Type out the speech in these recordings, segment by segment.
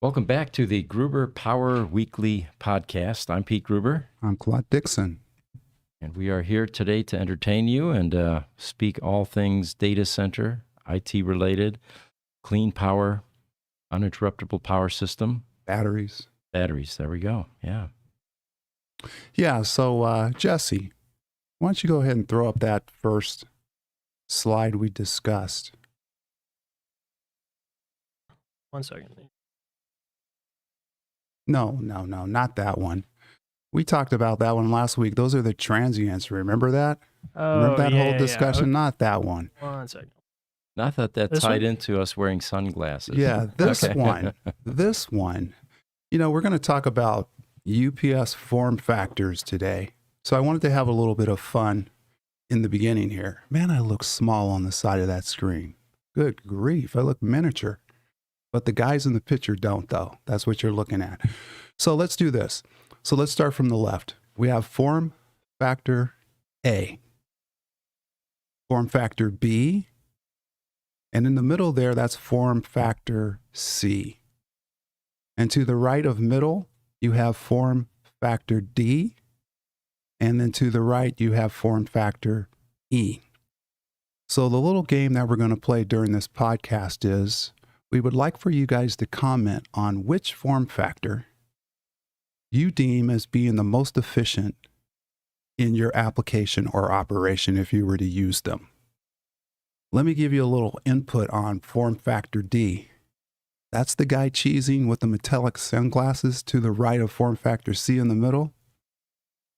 Welcome back to the Gruber Power Weekly podcast. I'm Pete Gruber. I'm Claude Dixon. And we are here today to entertain you and speak all things data center, IT related, clean power, uninterruptible power system. Batteries. Batteries, there we go. Yeah. Yeah, so Jesse, why don't you go ahead and throw up that first slide we discussed? 1 second. No, not that one. We talked about that one last week. Those are the transients. Remember that? Remember that whole discussion? Okay. Not that one. 1 second. I thought that This tied one? into us wearing sunglasses. Yeah, this Okay. one. This one. You know, we're going to talk about UPS form factors today. So I wanted to have a little bit of fun in the beginning here. Man, I look small on the side of that screen. Good grief, I look miniature. But the guys in the picture don't, though. That's what you're looking at. So let's do this. So let's start from the left. We have form factor A, form factor B, and in the middle there, that's form factor C. And to the right of middle, you have form factor D, and then to the right, you have form factor E. So the little game that we're going to play during this podcast is, we would like for you guys to comment on which form factor you deem as being the most efficient in your application or operation if you were to use them. Let me give you a little input on form factor D. That's the guy cheesing with the metallic sunglasses to the right of form factor C in the middle.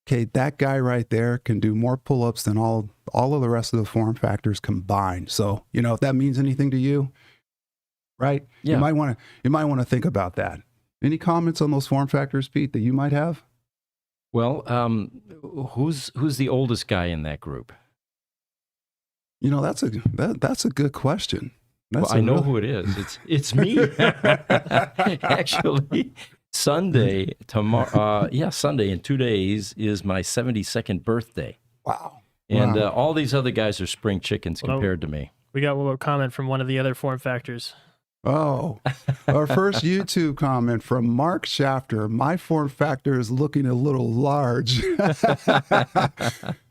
Okay, that guy right there can do more pull-ups than all of the rest of the form factors combined. So, you know, if that means anything to you, right? Yeah. You might want to think about that. Any comments on those form factors, Pete, that you might have? Well, who's the oldest guy in that group? You know, that's a good question. I know who it is. It's me. Actually, Sunday Sunday in 2 days is my 72nd birthday. Wow. And Wow. all these other guys are spring chickens compared to me. We got a little comment from one of the other form factors. Oh, our first YouTube comment from Mark Shafter. My form factor is looking a little large.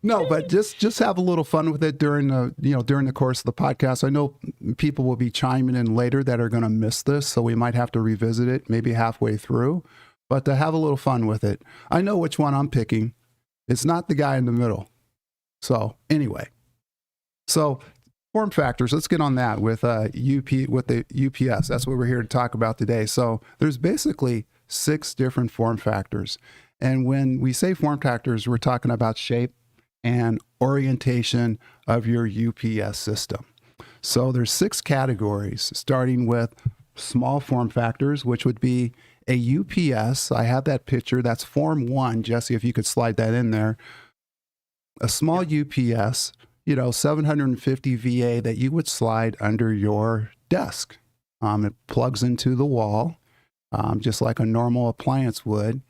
No, but just have a little fun with it during the course of the podcast. I know people will be chiming in later that are going to miss this, so we might have to revisit it maybe halfway through. But to have a little fun with it, I know which one I'm picking. It's not the guy in the middle. So anyway, form factors, let's get on that with the UPS. That's what we're here to talk about today. So there's basically 6 different form factors. And when we say form factors, we're talking about shape and orientation of your UPS system. So there's 6 categories, starting with small form factors, which would be a UPS. I have that picture. That's form 1. Jesse, if you could slide that in there. A small UPS, 750 VA that you would slide under your desk. It plugs into the wall, just like a normal appliance would.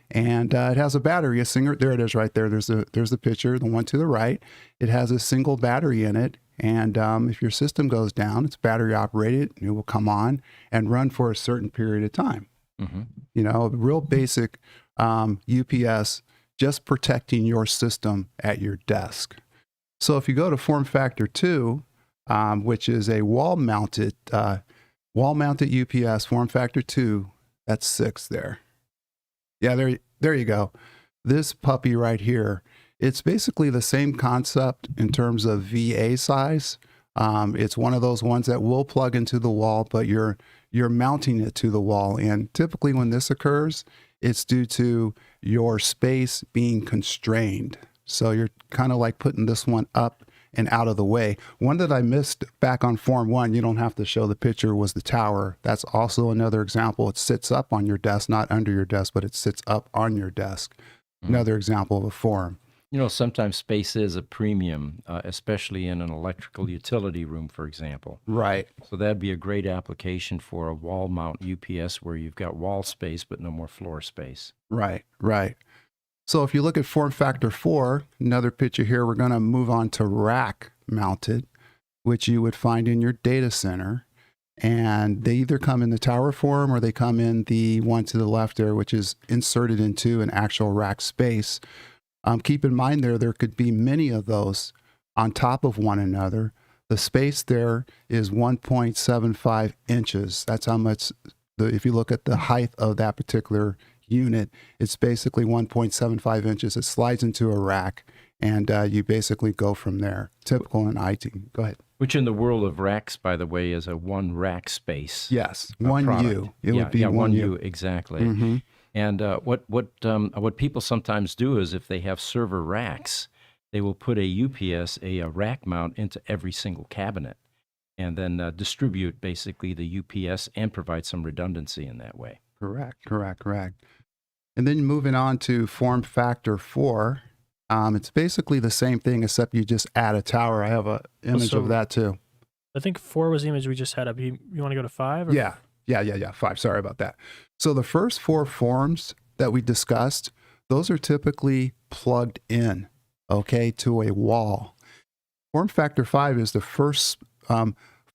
And it has a battery, there it is right there. There's the picture, the one to the right. It has a single battery in it. And if your system goes down, it's battery operated, it will come on and run for a certain period of time. Mm-hmm. A real basic UPS, just protecting your system at your desk. So if you go to form factor 2, which is a wall-mounted UPS, form factor 2, that's 6 there. Yeah, there you go. This puppy right here, it's basically the same concept in terms of VA size. It's one of those ones that will plug into the wall, but you're mounting it to the wall. And typically when this occurs, it's due to your space being constrained. So you're kind of like putting this one up and out of the way. One that I missed back on Form 1, you don't have to show the picture, was the tower. That's also another example. It sits up on your desk, not under your desk, but it sits up on your desk. Mm-hmm. Another example of a form. Sometimes space is a premium, especially in an electrical utility room, for example. Right. So that'd be a great application for a wall mount UPS where you've got wall space but no more floor space. Right. So if you look at form factor 4, another picture here, we're going to move on to rack mounted, which you would find in your data center. And they either come in the tower form or they come in the one to the left there, which is inserted into an actual rack space. Keep in mind there could be many of those on top of one another. The space there is 1.75 inches. That's how much, if you look at the height of that particular unit, it's basically 1.75 inches. It slides into a rack, and you basically go from there. Typical in IT. Go ahead. Which in the world of racks, by the way, is a one rack space. Yes, one product. U. It would be one U. Exactly. Mm-hmm. And what people sometimes do is if they have server racks, they will put a UPS, a rack mount, into every single cabinet, and then distribute basically the UPS and provide some redundancy in that way. Correct. And then moving on to form factor 4. It's basically the same thing, except you just add a tower. I have an image of that too. I think 4 was the image we just had up. You want to go to 5? Or? Yeah. 5. Sorry about that. So the first 4 forms that we discussed, those are typically plugged in, okay, to a wall. Form factor 5 is the first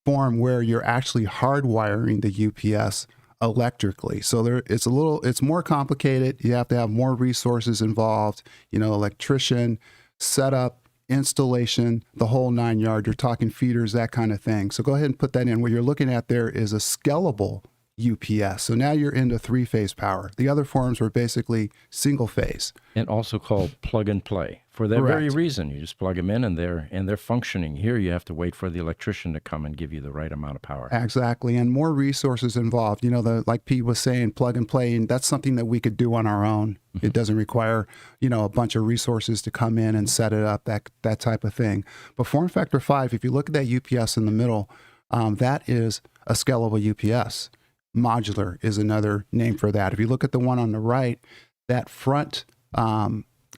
form where you're actually hardwiring the UPS electrically. So it's more complicated. You have to have more resources involved, electrician, setup, installation, the whole 9 yards. You're talking feeders, that kind of thing. So go ahead and put that in. What you're looking at there is a scalable UPS. So now you're into 3-phase power. The other forms were basically single phase. And also called plug and play. For that very reason, you just plug them in and they're functioning. Here you have to wait for the electrician to come and give you the right amount of power. Exactly. And more resources involved. Like Pete was saying, plug and play, and that's something that we could do on our own. Mm-hmm. It doesn't require, a bunch of resources to come in and set it up, that type of thing. But form factor 5, if you look at that UPS in the middle, that is a scalable UPS. Modular is another name for that. If you look at the one on the right, that front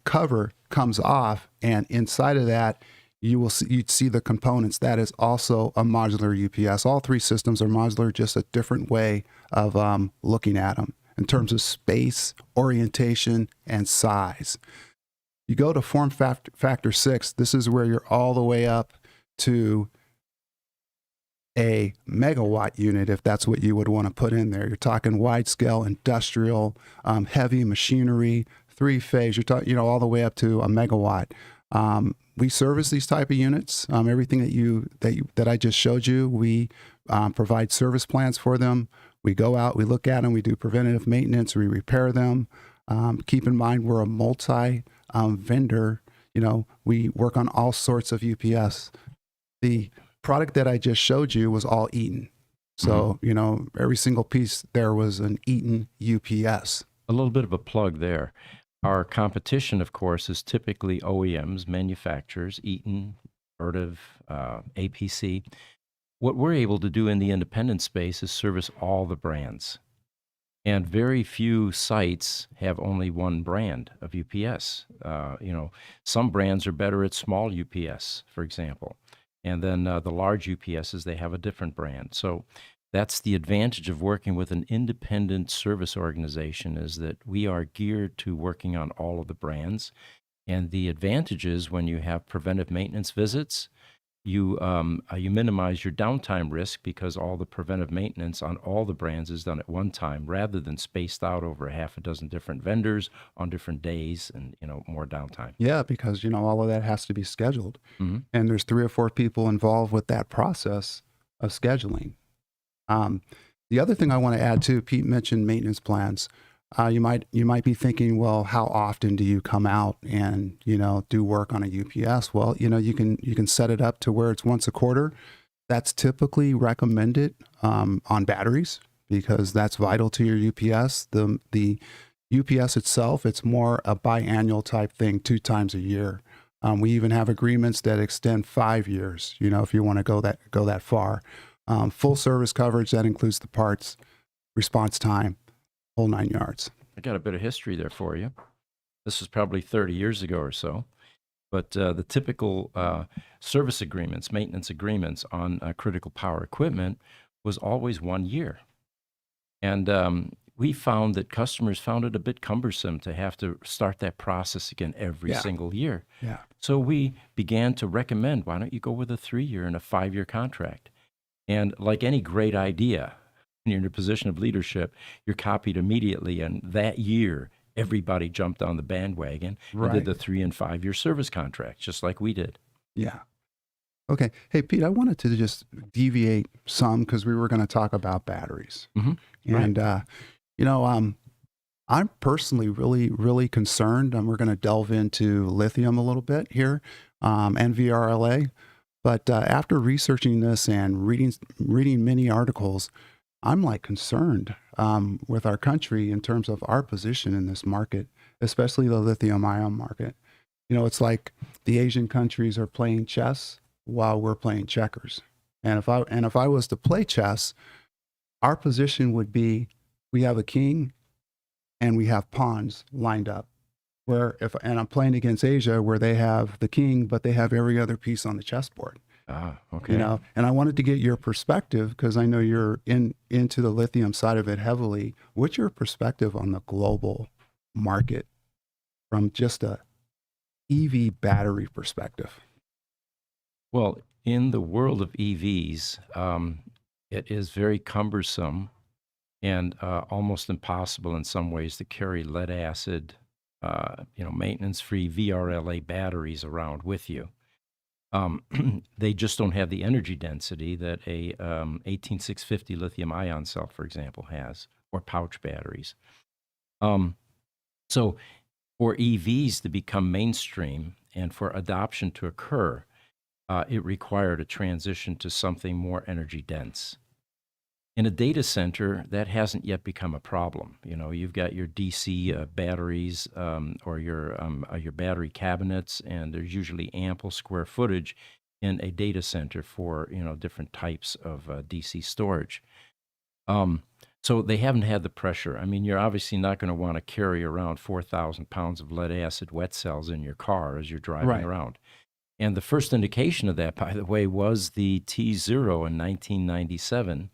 cover comes off, and inside of that, you'd see the components. That is also a modular UPS. All 3 systems are modular, just a different way of looking at them in terms of space, orientation, and size. You go to form factor 6. This is where you're all the way up to a megawatt unit, if that's what you would want to put in there. You're talking wide scale, industrial, heavy machinery, 3-phase. You're talking, all the way up to a megawatt. We service these type of units. Everything that I just showed you, we provide service plans for them. We go out, we look at them, we do preventative maintenance, we repair them. Keep in mind, we're a multi vendor. We work on all sorts of UPS. The product that I just showed you was all Eaton. So, every single piece there was an Eaton UPS. A little bit of a plug there. Our competition, of course, is typically OEMs, manufacturers, Eaton, Vertiv, APC. What we're able to do in the independent space is service all the brands. And very few sites have only one brand of UPS. Some brands are better at small UPS, for example. And then the large UPSs, they have a different brand. So that's the advantage of working with an independent service organization, is that we are geared to working on all of the brands. And the advantage is when you have preventive maintenance visits, you minimize your downtime risk because all the preventive maintenance on all the brands is done at one time rather than spaced out over 6 different vendors on different days and, more downtime. Yeah, because, all of that has to be scheduled. Mm-hmm. And there's 3 or 4 people involved with that process of scheduling. The other thing I want to add too, Pete mentioned maintenance plans. You might be thinking, well, how often do you come out and do work on a UPS? Well, you can set it up to where it's once a quarter. That's typically recommended on batteries because that's vital to your UPS. The UPS itself, it's more a biannual type thing, 2 times a year. We even have agreements that extend 5 years. If you want to go that far. Full service coverage, that includes the parts, response time, whole 9 yards. I got a bit of history there for you. This was probably 30 years ago or so. But the typical service agreements, maintenance agreements on critical power equipment was always 1 year. And we found that customers found it a bit cumbersome to have to start that process again every single year. Yeah. So we began to recommend, why don't you go with a 3-year and a 5-year contract? And like any great idea, when you're in a position of leadership, you're copied immediately. And that year, everybody jumped on the bandwagon and did the 3 and 5 year service contracts, just like we did. Yeah. Okay. Hey, Pete, I wanted to just deviate some because we were going to talk about batteries. Mm-hmm. And, I'm personally really concerned, and we're going to delve into lithium a little bit here, and VRLA. But after researching this and reading many articles, I'm like concerned with our country in terms of our position in this market, especially the lithium-ion market. It's like the Asian countries are playing chess while we're playing checkers. And if I was to play chess, our position would be we have a king and we have pawns lined up. And I'm playing against Asia where they have the king, but they have every other piece on the chessboard. Ah, okay. And I wanted to get your perspective because I know you're into the lithium side of it heavily. What's your perspective on the global market from just a EV battery perspective? Well, in the world of EVs, it is very cumbersome and almost impossible in some ways to carry lead acid, maintenance-free VRLA batteries around with you. They just don't have the energy density that a 18650 lithium-ion cell, for example, has, or pouch batteries. So for EVs to become mainstream and for adoption to occur, it required a transition to something more energy dense. In a data center, that hasn't yet become a problem. You've got your DC batteries or your battery cabinets, and there's usually ample square footage in a data center for different types of DC storage. So they haven't had the pressure. I mean, you're obviously not going to want to carry around 4,000 pounds of lead acid wet cells in your car as you're driving around. And the first indication of that, by the way, was the T0 in 1997.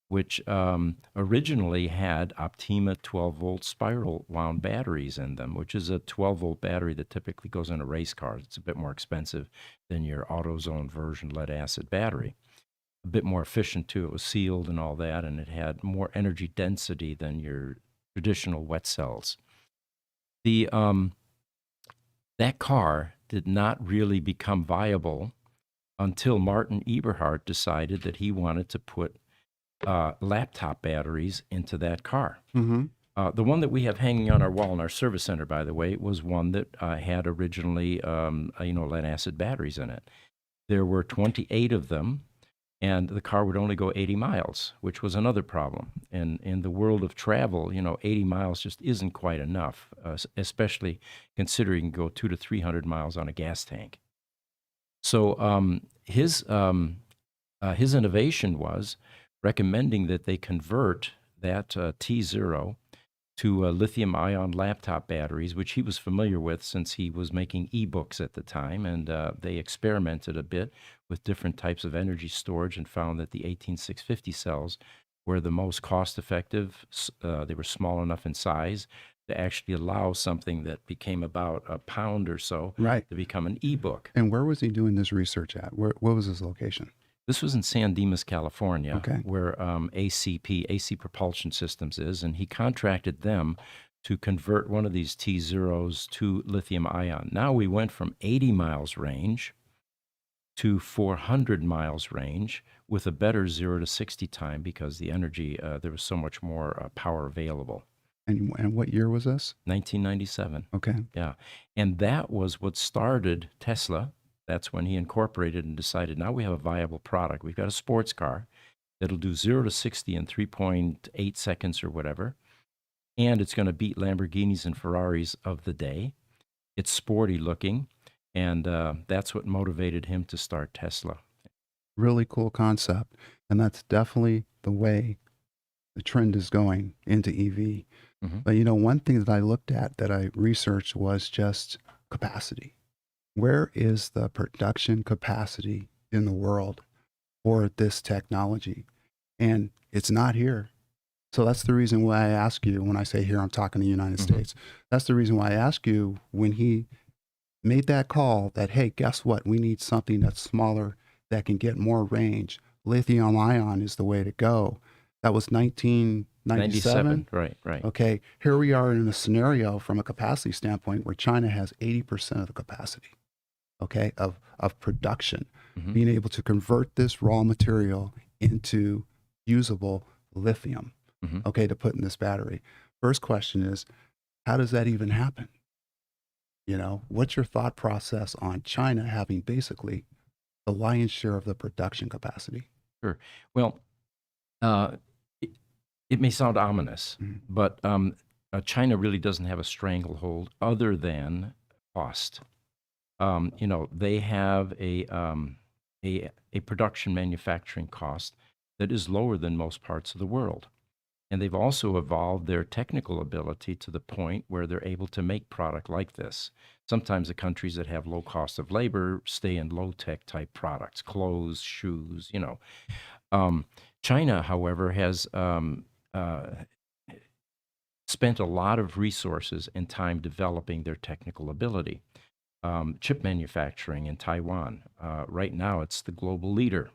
Which originally had Optima 12-volt spiral wound batteries in them, which is a 12-volt battery that typically goes in a race car. It's a bit more expensive than your AutoZone version lead acid battery. A bit more efficient too. It was sealed and all that, and it had more energy density than your traditional wet cells. That car did not really become viable until Martin Eberhard decided that he wanted to put laptop batteries into that car. Mm-hmm. The one that we have hanging on our wall in our service center, by the way, was one that had originally, lead acid batteries in it. There were 28 of them, and the car would only go 80 miles, which was another problem. And in the world of travel, 80 miles just isn't quite enough, especially considering you can go 200 to 300 miles on a gas tank. So his innovation was recommending that they convert that T0 to lithium-ion laptop batteries, which he was familiar with since he was making e-books at the time, and they experimented a bit with different types of energy storage and found that the 18650 cells were the most cost-effective. They were small enough in size to actually allow something that became about a pound or so to become an e-book. And where was he doing this research at? What was his location? This was in San Dimas, California, where AC Propulsion Systems is, and he contracted them to convert one of these T0s to lithium-ion. Now we went from 80 miles range to 400 miles range with a better 0 to 60 time because the energy, there was so much more power available. And what year was this? 1997. Okay. Yeah. And that was what started Tesla. That's when he incorporated and decided, now we have a viable product. We've got a sports car that'll do 0 to 60 in 3.8 seconds or whatever. And it's going to beat Lamborghinis and Ferraris of the day. It's sporty looking. And that's what motivated him to start Tesla. Really cool concept. And that's definitely the way the trend is going into EV. Mm-hmm. But, one thing that I looked at that I researched was just capacity. Where is the production capacity in the world for this technology? And it's not here. So that's the reason why I ask you, when I say here, I'm talking the United States. That's the reason why I ask you when he made that call that, hey, guess what? We need something that's smaller, that can get more range, lithium-ion is the way to go. That was 1997. Right. Okay, here we are in a scenario from a capacity standpoint where China has 80% of the capacity, okay, of production, being able to convert this raw material into usable lithium, okay, to put in this battery. First question is, how does that even happen? You know, what's your thought process on China having basically the lion's share of the production capacity? Sure. Well, it may sound ominous, but China really doesn't have a stranglehold other than cost. They have a production manufacturing cost that is lower than most parts of the world. And they've also evolved their technical ability to the point where they're able to make product like this. Sometimes the countries that have low cost of labor stay in low-tech type products, clothes, shoes, China, however, has spent a lot of resources and time developing their technical ability. Chip manufacturing in Taiwan, right now it's the global leader.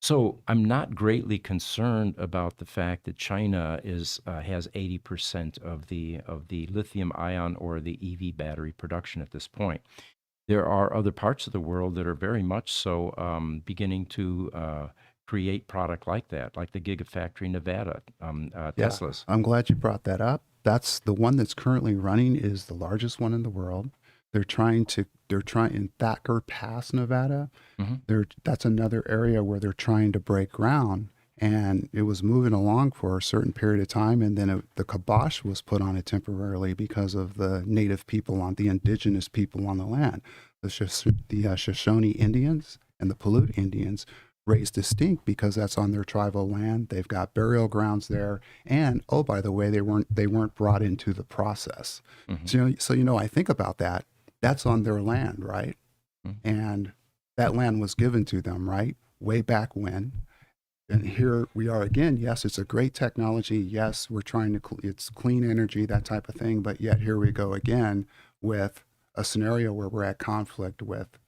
So I'm not greatly concerned about the fact that China has 80% of the lithium-ion or the EV battery production at this point. There are other parts of the world that are very much so beginning to create product like that, like the Gigafactory Nevada, Tesla's. I'm glad you brought that up. That's the one that's currently running, is the largest one in the world. They're trying in Thacker Pass, Nevada. That's another area where they're trying to break ground, and it was moving along for a certain period of time, and then the kibosh was put on it temporarily because of the native people, the indigenous people on the land. The Shoshone Indians and the Paiute Indians raised a stink because that's on their tribal land. They've got burial grounds there, and oh, by the way, they weren't brought into the process. So I think about that. That's on their land, right? And that land was given to them, right? Way back when. And here we are again. Yes, it's a great technology. Yes, we're trying to, it's clean energy, that type of thing. But yet here we go again with a scenario where we're at conflict with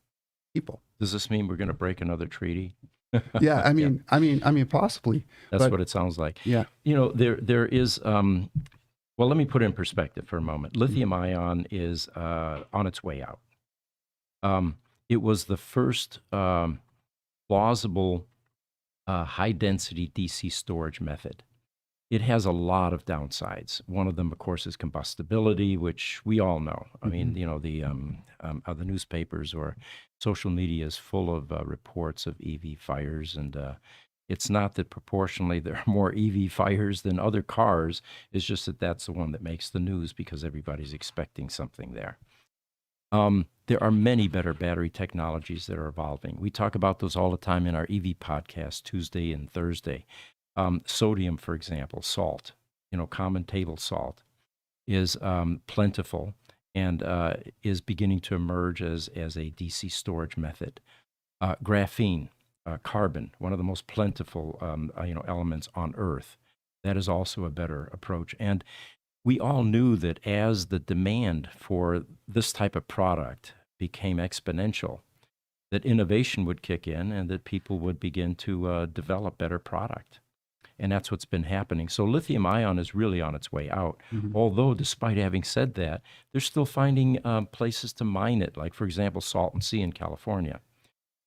people. Does this mean we're going to break another treaty? Yeah, I mean, possibly. That's what it sounds like. Yeah. There is, well, let me put it in perspective for a moment. Lithium-ion is on its way out. It was the first plausible high-density DC storage method. It has a lot of downsides. One of them, of course, is combustibility, which we all know. I mean, the newspapers or social media is full of reports of EV fires, and it's not that proportionally there are more EV fires than other cars. It's just that that's the one that makes the news because everybody's expecting something there. There are many better battery technologies that are evolving. We talk about those all the time in our EV podcast, Tuesday and Thursday. Sodium, for example, salt, common table salt, is plentiful and is beginning to emerge as a DC storage method. Graphene, carbon, one of the most plentiful elements on Earth, that is also a better approach. And we all knew that as the demand for this type of product became exponential, that innovation would kick in and that people would begin to develop better product. And that's what's been happening. So lithium-ion is really on its way out. Although, despite having said that, they're still finding places to mine it, like, for example, Salton Sea in California.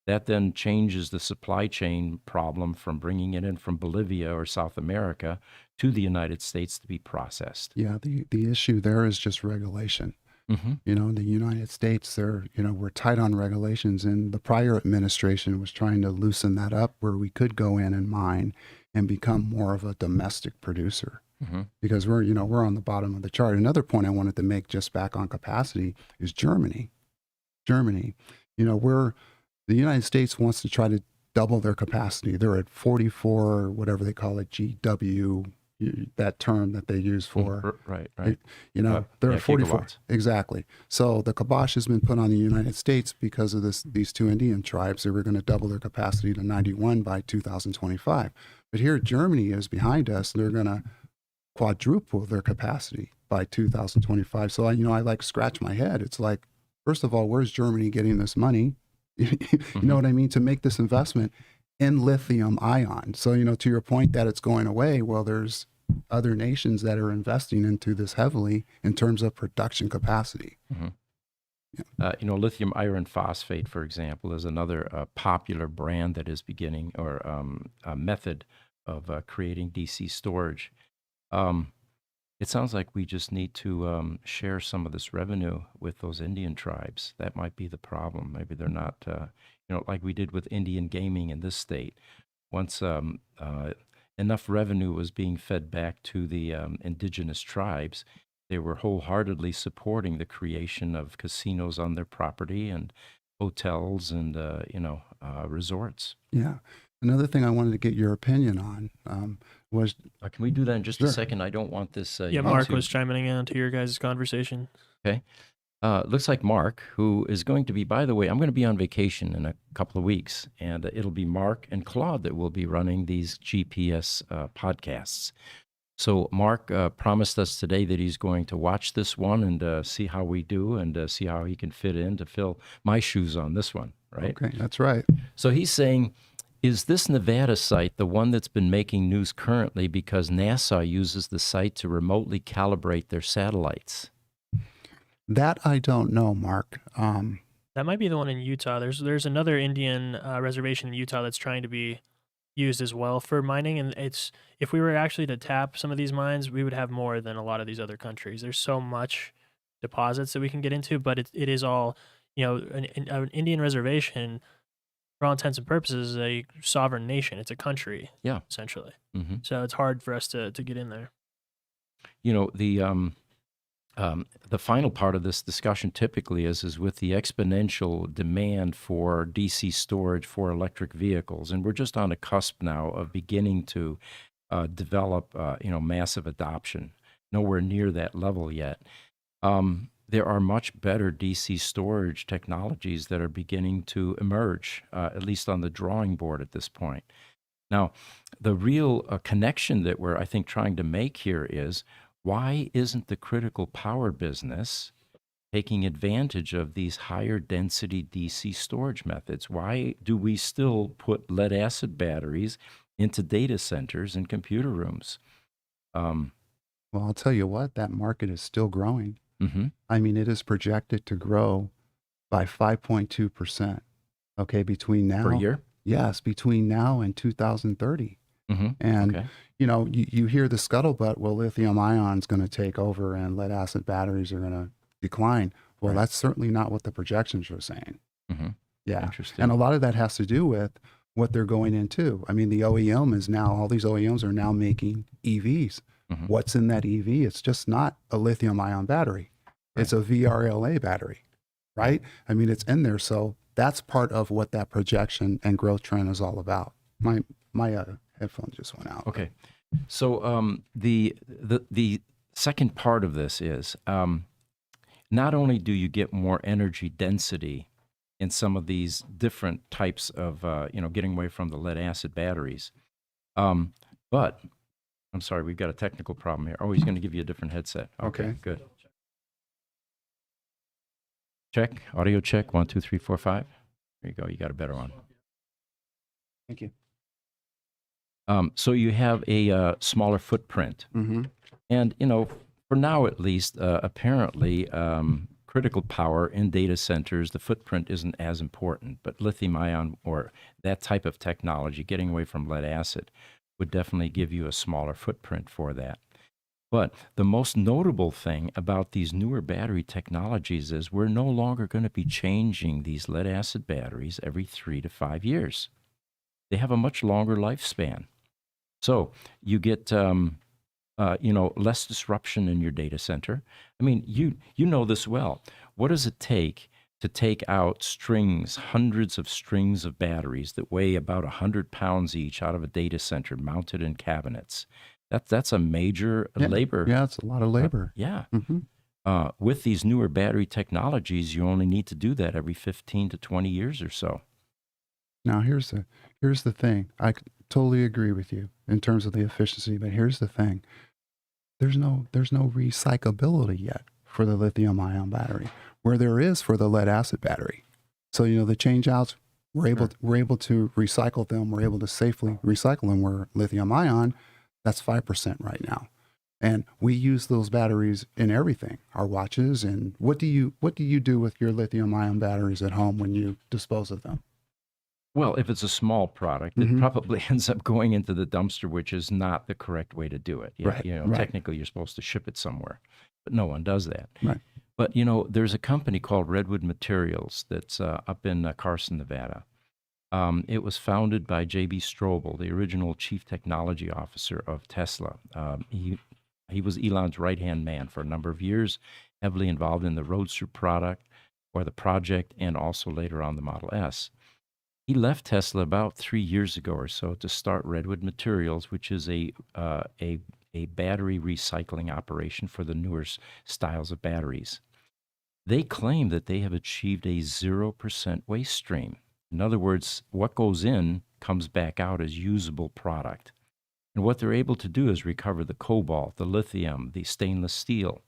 That then changes the supply chain problem from bringing it in from Bolivia or South America to the United States to be processed. Yeah, the issue there is just regulation. In the United States, we're tight on regulations, and the prior administration was trying to loosen that up where we could go in and mine and become more of a domestic producer. Because we're on the bottom of the chart. Another point I wanted to make just back on capacity is Germany. The United States wants to try to double their capacity. They're at 44, whatever they call it, GW, that term that they use for. Right. They're at 44. Gigawatts. Exactly. So the kibosh has been put on the United States because of these two Indian tribes. They were going to double their capacity to 91 by 2025. But here Germany is behind us, and they're going to quadruple their capacity by 2025. So I scratch my head. It's like, first of all, where's Germany getting this money? You know what I mean? To make this investment. in lithium ion. So, to your point that it's going away, well, there's other nations that are investing into this heavily in terms of production capacity. Mhm. Lithium iron phosphate, for example, is another popular brand that is beginning, or a method of creating DC storage. Um, it sounds like we just need to share some of this revenue with those Indian tribes. That might be the problem. Maybe they're not, like we did with Indian gaming in this state. Once enough revenue was being fed back to the indigenous tribes, they were wholeheartedly supporting the creation of casinos on their property and hotels and resorts. Yeah. Another thing I wanted to get your opinion on was Can we do that in just Sure. a second? I don't want this. Yeah, Mark YouTube- was chiming in to your guys' conversation. Okay. Looks like Mark, who is going to be, by the way, I'm going to be on vacation in a couple of weeks, and it'll be Mark and Claude that will be running these GPS podcasts. So Mark promised us today that he's going to watch this one and see how we do and see how he can fit in to fill my shoes on this one, right? okay. That's right. So he's saying, is this Nevada site the one that's been making news currently because NASA uses the site to remotely calibrate their satellites? That I don't know, Mark. That might be the one in Utah. There's another Indian reservation in Utah that's trying to be used as well for mining, and if we were actually to tap some of these mines, we would have more than a lot of these other countries. There's so much deposits that we can get into, but it is all, an Indian reservation, for all intents and purposes, is a sovereign nation. It's a country, Yeah. essentially. Mm-hmm. So it's hard for us to get in there. The final part of this discussion typically is with the exponential demand for DC storage for electric vehicles, and we're just on the cusp now of beginning to develop, massive adoption. Nowhere near that level yet. There are much better DC storage technologies that are beginning to emerge, at least on the drawing board at this point. Now, the real connection that we're, I think, trying to make here is, why isn't the critical power business taking advantage of these higher density DC storage methods? Why do we still put lead acid batteries into data centers and computer rooms? Well, I'll tell you what, that market is still growing. Mm-hmm. I mean, it is projected to grow by 5.2%. Okay, between now. Per year? Yes, between now and 2030. Mm-hmm. And Okay. you hear the scuttlebutt, well, lithium ion is going to take over and lead acid batteries are going to decline. Well, Right. that's certainly not what the projections are saying. Mm-hmm. Yeah. Interesting. And a lot of that has to do with what they're going into. I mean, the OEM is now, all these OEMs are now making EVs. Mhm. What's in that EV? It's just not a lithium ion battery. It's a VRLA battery, right? I mean, it's in there. So that's part of what that projection and growth trend is all about. My headphone just went out. Okay. So the second part of this is, not only do you get more energy density in some of these different types of, getting away from the lead acid batteries, but I'm sorry, we've got a technical problem here. Oh, he's going to give you a different headset. Okay. Good. Check, audio check, 1, 2, 3, 4, 5. There you go. You got a better one. Thank you. So you have a smaller footprint. Mm-hmm. And, for now at least, apparently, critical power in data centers, the footprint isn't as important. But lithium ion or that type of technology, getting away from lead acid, would definitely give you a smaller footprint for that. But the most notable thing about these newer battery technologies is we're no longer going to be changing these lead acid batteries every 3 to 5 years. They have a much longer lifespan. So you get, less disruption in your data center. I mean, you know this well. What does it take to take out strings, hundreds of strings of batteries that weigh about 100 pounds each out of a data center mounted in cabinets? That's a major labor. Yeah, it's a lot of labor. Yeah. Mm-hmm. With these newer battery technologies, you only need to do that every 15 to 20 years or so. Now, here's the thing. I totally agree with you in terms of the efficiency, but here's the thing. There's no recyclability yet for the lithium ion battery, where there is for the lead acid battery. So, the change outs, We're able to recycle them. We're able to safely recycle them. Where lithium ion, that's 5% right now. And we use those batteries in everything, our watches. And what do you do with your lithium ion batteries at home when you dispose of them? Well, if it's a small product, it probably ends up going into the dumpster, which is not the correct way to do it. Yeah, Right, right. technically you're supposed to ship it somewhere, but no one does that. Right. But there's a company called Redwood Materials that's up in Carson, Nevada. It was founded by J.B. Strobel, the original chief technology officer of Tesla. He was Elon's right-hand man for a number of years, heavily involved in the Roadster product or the project, and also later on the Model S. He left Tesla about 3 years ago or so to start Redwood Materials, which is a battery recycling operation for the newer styles of batteries. They claim that they have achieved a 0% waste stream. In other words, what goes in comes back out as usable product. And what they're able to do is recover the cobalt, the lithium, the stainless steel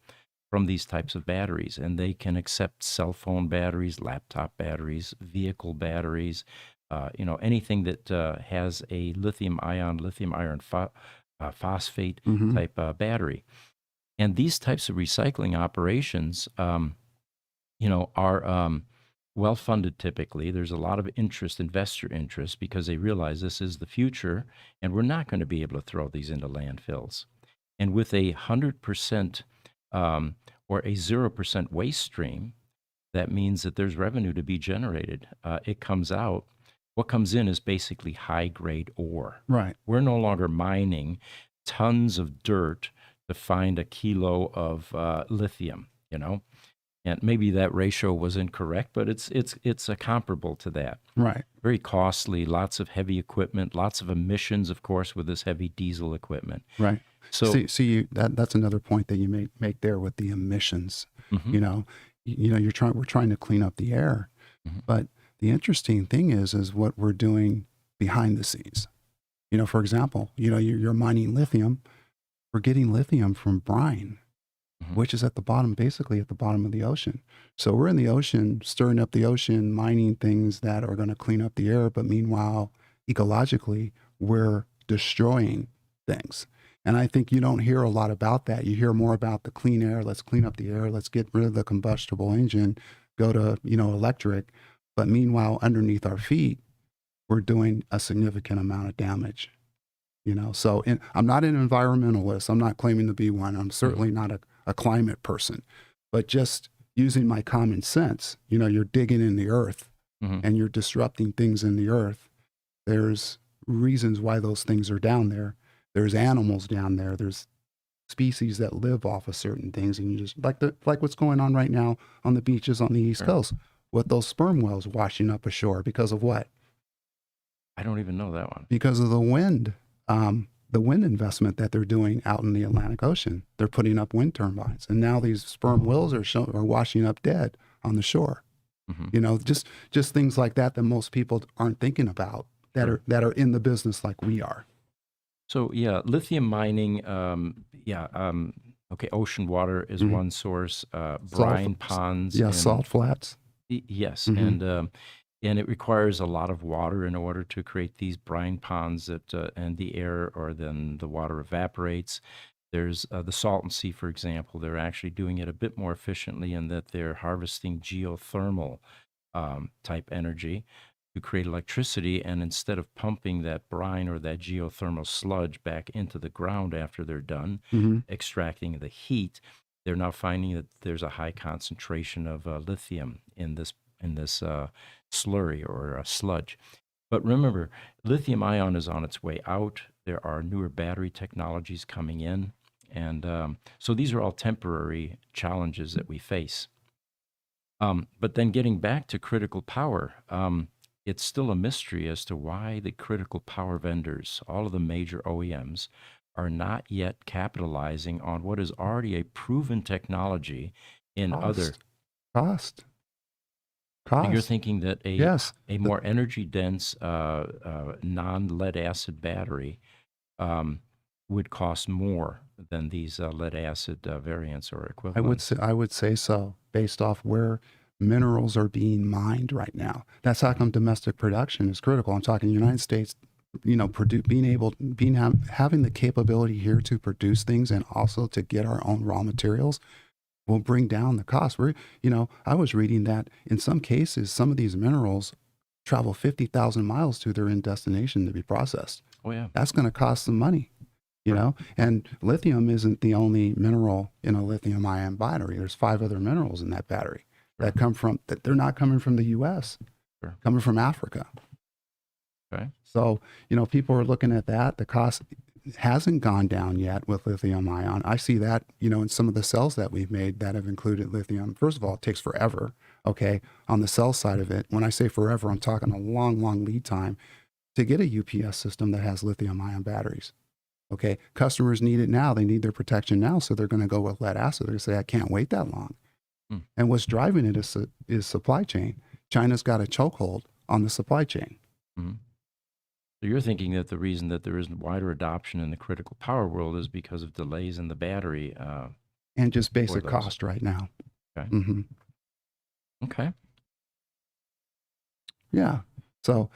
from these types of batteries. And they can accept cell phone batteries, laptop batteries, vehicle batteries, anything that has a lithium iron phosphate type battery. And these types of recycling operations, are well funded typically. There's a lot of investor interest, because they realize this is the future and we're not going to be able to throw these into landfills. And with a 100% or a 0% waste stream, that means that there's revenue to be generated. It comes out. What comes in is basically high grade ore. Right. We're no longer mining tons of dirt to find a kilo of lithium, And maybe that ratio was incorrect, but it's comparable to that. Right. Very costly, lots of heavy equipment, lots of emissions, of course, with this heavy diesel equipment. Right. So That's another point that you make there with the emissions. Mhm. We're trying to clean up the air, but the interesting thing is what we're doing behind the scenes. For example, you're mining lithium. We're getting lithium from brine, which is basically at the bottom of the ocean. So we're in the ocean, stirring up the ocean, mining things that are going to clean up the air. But meanwhile, ecologically, we're destroying things. And I think you don't hear a lot about that. You hear more about the clean air. Let's clean up the air. Let's get rid of the combustible engine, go to, electric. But meanwhile, underneath our feet, we're doing a significant amount of damage. So I'm not an environmentalist. I'm not claiming to be one. I'm certainly not a climate person, but just using my common sense, you're digging in the earth and you're disrupting things in the earth. There's reasons why those things are down there. There's animals down there. There's species that live off of certain things. And you just like what's going on right now on the beaches on the East Coast with those sperm whales washing up ashore because of what? I don't even know that one. Because of the wind. The wind investment that they're doing out in the Atlantic Ocean. They're putting up wind turbines, and now these sperm whales are washing up dead on the shore. Just things like that most people aren't thinking about that are in the business like we are. So lithium mining. Ocean water is one source. Brine ponds. Salt flats. Yes, and it requires a lot of water in order to create these brine ponds that and the air, or then the water evaporates. There's the Salton Sea, for example. They're actually doing it a bit more efficiently in that they're harvesting geothermal type energy to create electricity. And instead of pumping that brine or that geothermal sludge back into the ground after they're done extracting the heat, they're now finding that there's a high concentration of lithium in this slurry or sludge. But remember, lithium ion is on its way out. There are newer battery technologies coming in. And so these are all temporary challenges that we face. But then getting back to critical power, it's still a mystery as to why the critical power vendors, all of the major OEMs, are not yet capitalizing on what is already a proven technology in other. Cost. And you're thinking that a more energy dense non-lead acid battery would cost more than these lead acid variants or equivalents. I would say so, based off where minerals are being mined right now. That's how come domestic production is critical. I'm talking United States, having the capability here to produce things and also to get our own raw materials will bring down the cost. I was reading that in some cases, some of these minerals travel 50,000 miles to their end destination to be processed. Oh, yeah. That's going to cost some money, and lithium isn't the only mineral in a lithium-ion battery. There's 5 other minerals in that battery that they're not coming from the U.S., coming from Africa. Okay. So, people are looking at that. The cost hasn't gone down yet with lithium-ion. I see that, in some of the cells that we've made that have included lithium. First of all, it takes forever, okay, on the cell side of it. When I say forever, I'm talking a long, long lead time to get a UPS system that has lithium-ion batteries. Okay, customers need it now. They need their protection now, so they're going to go with lead acid. They're going to say, I can't wait that long. And what's driving it is supply chain. China's got a chokehold on the supply chain. Mm-hmm. So you're thinking that the reason that there isn't wider adoption in the critical power world is because of delays in the battery. And just basic cost right now. Okay. Mm-hmm. Okay. Yeah. So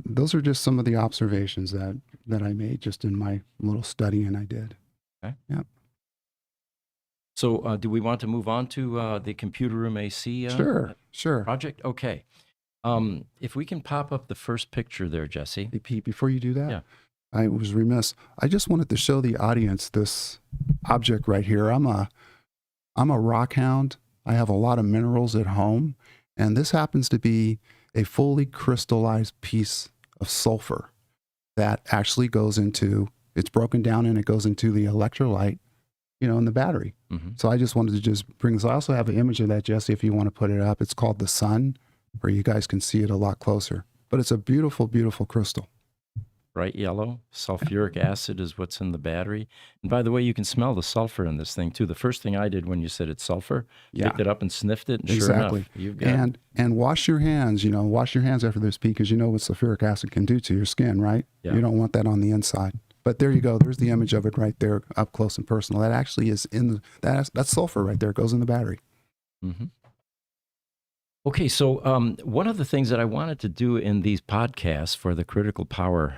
those are just some of the observations that I made just in my little studying I did. Okay. Yep. So do we want to move on to the computer room AC Sure. project? Okay. If we can pop up the first picture there, Jesse. Hey, Pete, before you do that, Yeah. I was remiss. I just wanted to show the audience this object right here. I'm a rock hound. I have a lot of minerals at home, and this happens to be a fully crystallized piece of sulfur that actually it's broken down and it goes into the electrolyte, in the battery. Mm-hmm. So I just wanted to just bring this. I also have an image of that, Jesse, if you want to put it up. It's called the sun, where you guys can see it a lot closer. But it's a beautiful, beautiful crystal. Bright yellow. Sulfuric acid is what's in the battery. And by the way, you can smell the sulfur in this thing too. The first thing I did when you said it's sulfur, picked it up and sniffed it. And Exactly. Sure enough, you've got and wash your hands. Wash your hands after this, Pete, because you know what sulfuric acid can do to your skin, right? Yeah. You don't want that on the inside. But there you go. There's the image of it right there, up close and personal. That actually is that's sulfur right there. It goes in the battery. Mm-hmm. Okay, so one of the things that I wanted to do in these podcasts for the Critical Power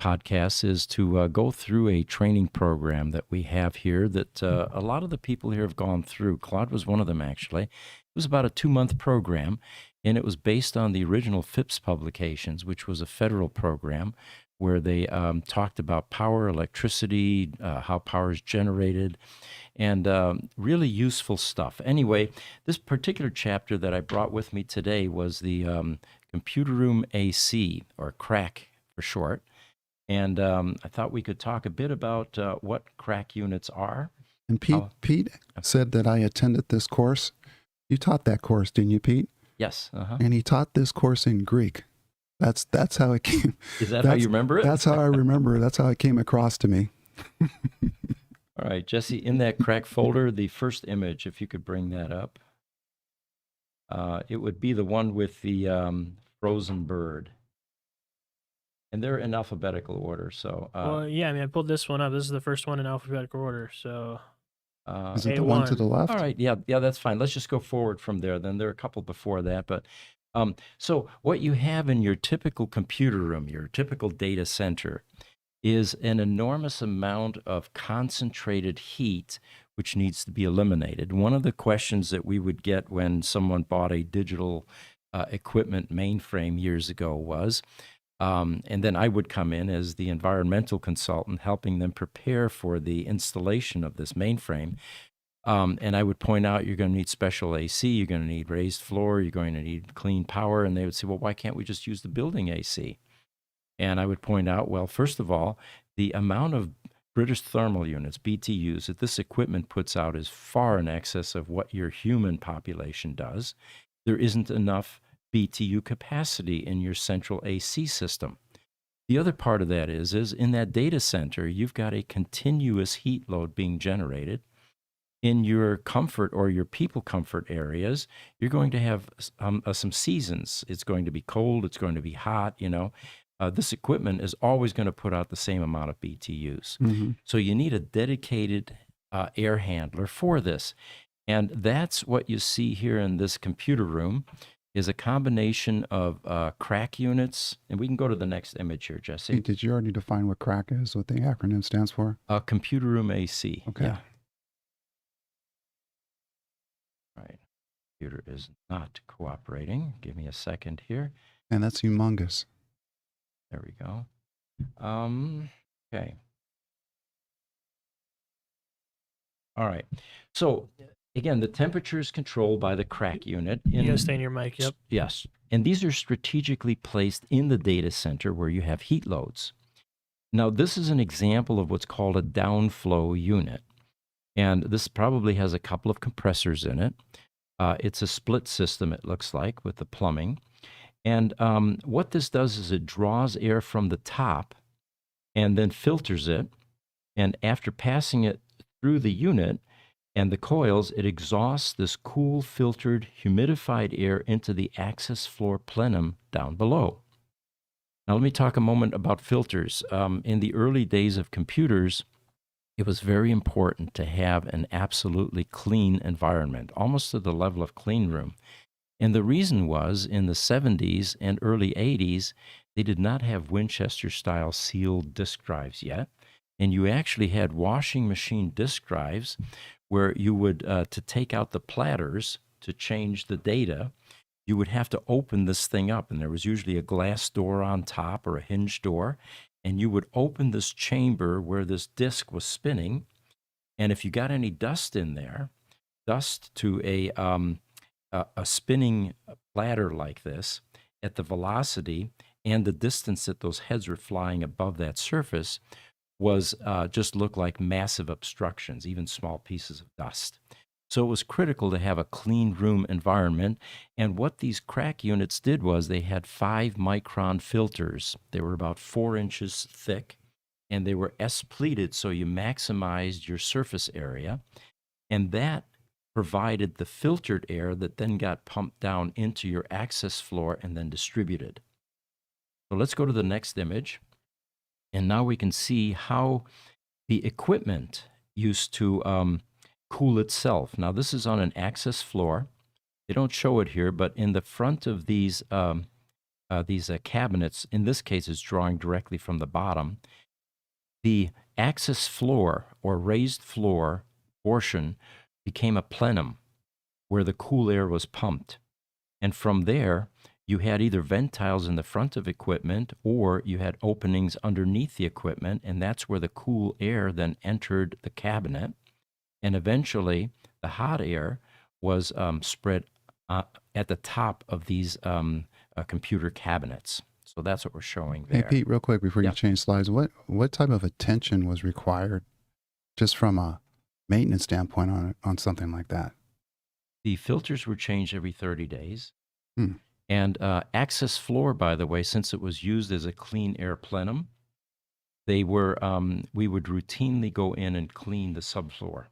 podcasts is to go through a training program that we have here that a lot of the people here have gone through. Claude was one of them, actually. It was about a 2-month program, and it was based on the original Phipps publications, which was a federal program where they talked about power, electricity, how power is generated, and really useful stuff. Anyway, this particular chapter that I brought with me today was the Computer Room AC, or CRAC for short. And I thought we could talk a bit about what CRAC units are. And Pete said that I attended this course. You taught that course, didn't you, Pete? Yes. Uh-huh. And he taught this course in Greek. That's how it came. Is that how you remember it? That's how I remember. That's how it came across to me. All right, Jesse, in that CRAC folder, the first image, if you could bring that up, it would be the one with the frozen bird. And they're in alphabetical order, so... well, yeah, I pulled this one up. This is the first one in alphabetical order, so... is it the one to the left? All right, yeah, that's fine. Let's just go forward from there. Then there are a couple before that, but... so what you have in your typical computer room, your typical data center, is an enormous amount of concentrated heat which needs to be eliminated. One of the questions that we would get when someone bought a digital equipment mainframe years ago was, and then I would come in as the environmental consultant helping them prepare for the installation of this mainframe. And I would point out you're going to need special AC, you're going to need raised floor, you're going to need clean power. And they would say, well, why can't we just use the building AC? And I would point out, well, first of all, the amount of British thermal units, BTUs, that this equipment puts out is far in excess of what your human population does. There isn't enough BTU capacity in your central AC system. The other part of that is in that data center, you've got a continuous heat load being generated. In your comfort or your people comfort areas, you're going to have some seasons. It's going to be cold. It's going to be hot. This equipment is always going to put out the same amount of BTUs. Mm-hmm. So you need a dedicated air handler for this. And that's what you see here in this computer room is a combination of CRAC units. And we can go to the next image here, Jesse. Did you already define what CRAC is, what the acronym stands for? Computer room AC. Okay. Yeah. All right. Computer is not cooperating. Give me a second here. And that's humongous. There we go. Okay. All right. So again, the temperature is controlled by the CRAC unit. You gotta stay in your mic. Yep. Yes. And these are strategically placed in the data center where you have heat loads. Now, this is an example of what's called a downflow unit. And this probably has a couple of compressors in it. It's a split system, it looks like, with the plumbing. And what this does is it draws air from the top and then filters it. And after passing it through the unit and the coils, it exhausts this cool, filtered, humidified air into the access floor plenum down below. Now, let me talk a moment about filters. In the early days of computers, it was very important to have an absolutely clean environment, almost to the level of clean room. And the reason was, in the 70s and early 80s, they did not have Winchester-style sealed disk drives yet. And you actually had washing machine disk drives where you would, to take out the platters to change the data, you would have to open this thing up. And there was usually a glass door on top or a hinge door. And you would open this chamber where this disk was spinning. And if you got any dust in there, dust to a spinning platter like this at the velocity and the distance that those heads were flying above that surface was just looked like massive obstructions, even small pieces of dust. So it was critical to have a clean room environment. And what these CRAC units did was they had 5-micron filters. They were about 4 inches thick, and they were S-pleated, so you maximized your surface area. And that provided the filtered air that then got pumped down into your access floor and then distributed. So let's go to the next image. And now we can see how the equipment used to cool itself. Now, this is on an access floor. They don't show it here, but in the front of these cabinets, in this case, it's drawing directly from the bottom. The access floor or raised floor portion became a plenum where the cool air was pumped. And from there, you had either ventiles in the front of equipment or you had openings underneath the equipment, and that's where the cool air then entered the cabinet. And eventually, the hot air was spread at the top of these computer cabinets. So that's what we're showing there. Hey, Pete, real quick before you Yep. change slides, what type of attention was required just from a maintenance standpoint on something like that? The filters were changed every 30 days. Hmm. And access floor, by the way, since it was used as a clean air plenum, we would routinely go in and clean the subfloor.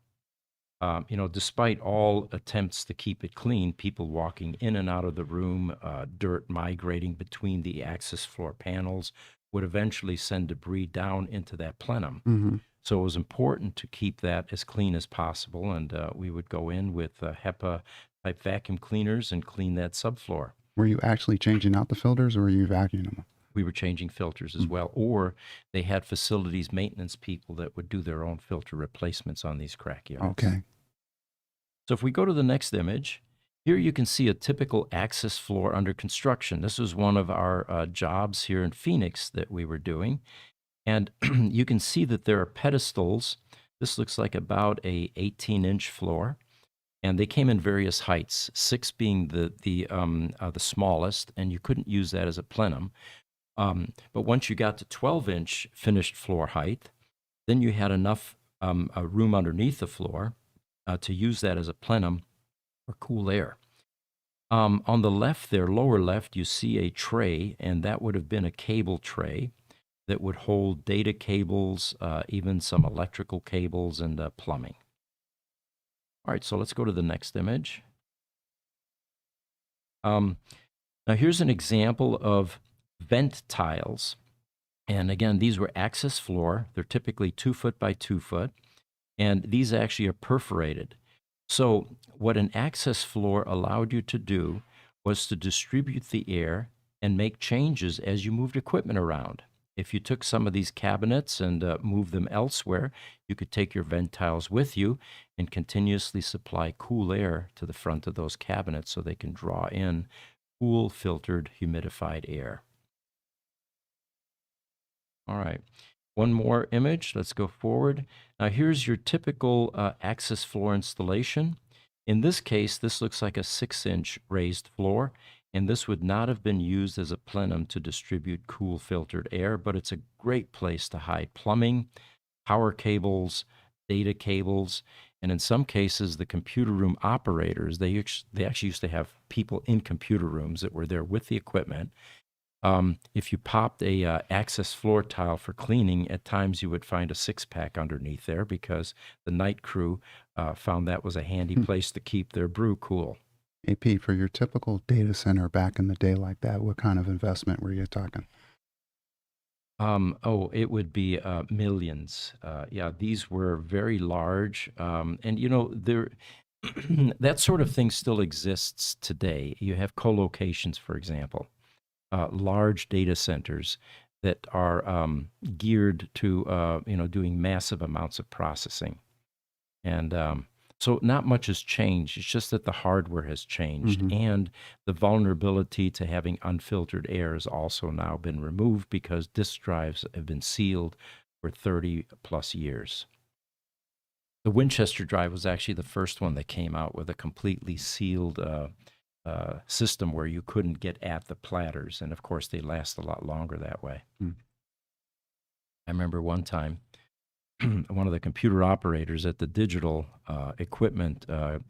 Despite all attempts to keep it clean, people walking in and out of the room, dirt migrating between the access floor panels would eventually send debris down into that plenum. Mm-hmm. So it was important to keep that as clean as possible. And we would go in with HEPA-type vacuum cleaners and clean that subfloor. Were you actually changing out the filters or were you vacuuming them? We were changing filters as well, or they had facilities maintenance people that would do their own filter replacements on these CRAC units. Okay. So if we go to the next image, here you can see a typical access floor under construction. This was one of our jobs here in Phoenix that we were doing. And you can see that there are pedestals. This looks like about a 18-inch floor. And they came in various heights, 6 being the smallest, and you couldn't use that as a plenum. But once you got to 12-inch finished floor height, then you had enough room underneath the floor to use that as a plenum for cool air. On the left there, lower left, you see a tray, and that would have been a cable tray that would hold data cables, even some electrical cables and plumbing. All right, so let's go to the next image. Now here's an example of vent tiles. And again, these were access floor. They're typically 2 foot by 2 foot. And these actually are perforated. So, what an access floor allowed you to do was to distribute the air and make changes as you moved equipment around. If you took some of these cabinets and moved them elsewhere, you could take your ventiles with you and continuously supply cool air to the front of those cabinets so they can draw in cool, filtered, humidified air. All right. One more image. Let's go forward. Now, here's your typical access floor installation. In this case, this looks like a 6-inch raised floor, and this would not have been used as a plenum to distribute cool filtered air, but it's a great place to hide plumbing, power cables, data cables, and in some cases, the computer room operators, they actually used to have people in computer rooms that were there with the equipment. If you popped a access floor tile for cleaning, at times you would find a 6-pack underneath there because the night crew found that was a handy place to keep their brew cool. AP, for your typical data center back in the day like that, what kind of investment were you talking? It would be millions. Yeah, these were very large. And, you know, there that sort of thing still exists today. You have co-locations, for example, large data centers that are geared to, doing massive amounts of processing. And so not much has changed. It's just that the hardware has changed. Mhm. And the vulnerability to having unfiltered air has also now been removed because disk drives have been sealed for 30 plus years. The Winchester drive was actually the first one that came out with a completely sealed system where you couldn't get at the platters. And of course, they last a lot longer that way. Hmm. I remember one time, one of the computer operators at the digital equipment, the